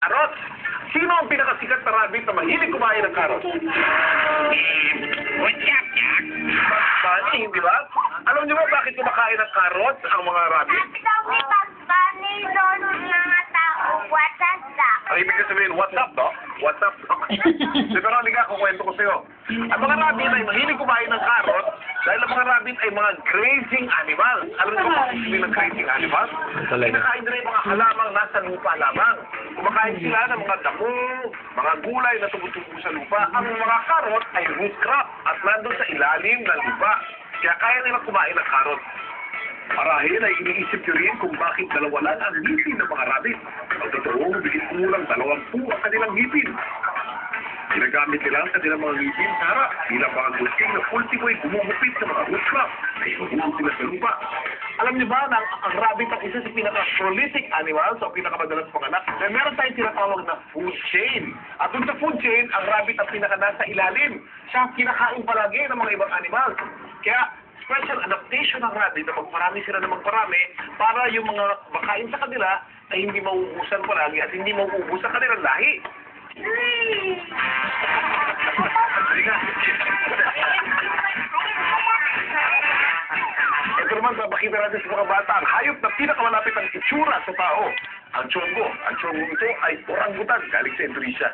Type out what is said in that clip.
Karot. Sino ang pinakasikat na rabbit na mahilig kumain ng karot? What's up, Jack? Bunny, hindi ba? Alam niyo ba bakit kumakain ng karot ang mga rabbit? Sabi pag bunny doon mga tao, what's up? Ang ibig ko sabihin, what's up, no? What's up, no? Pero halika, kukwento ko sa'yo. Ang mga rabbit ay mahilig kumain ng karot dahil ang mga rabbit ay mga grazing animals. Alam niyo ba kung ano ng grazing animals? Kinakain nila yung mga halamang nasa lupa lamang. Kumakain sila ng mga damo, mga gulay na tumutubo sa lupa. Ang mga karot ay root crop at nandun sa ilalim ng lupa. Kaya kaya nilang kumain ng karot. Marahil ay iniisip nyo rin kung bakit dalawa lang ang ngipin ng mga rabbit. Ang totoo, bigit kulang 20 ang kanilang ngipin. Ginagamit nila ang kanilang mga ngipin para bilang mga gusting na ultimo ay gumugupit sa mga root crop na inuhulog sila sa lupa. Alam niyo ba na ang rabbit ang isa sa pinaka-prolific animals o pinakamadalas panganak? Na meron tayong tinatawag na food chain. At dun sa food chain, ang rabbit ang pinaka-nasa ilalim. Siya ang kinakain palagi ng mga ibang animals. Kaya special adaptation ng rabbit na magparami sila ng magparami para yung mga makain sa kanila ay hindi mauubusan palagi at hindi mauubos ang kanilang lahi. Ito naman, papakita natin sa mga bata ang hayop na pinakamalapit ang itsura sa tao. Ang chongo. Ang chongo ito ay orangutan galing sa Indonesia.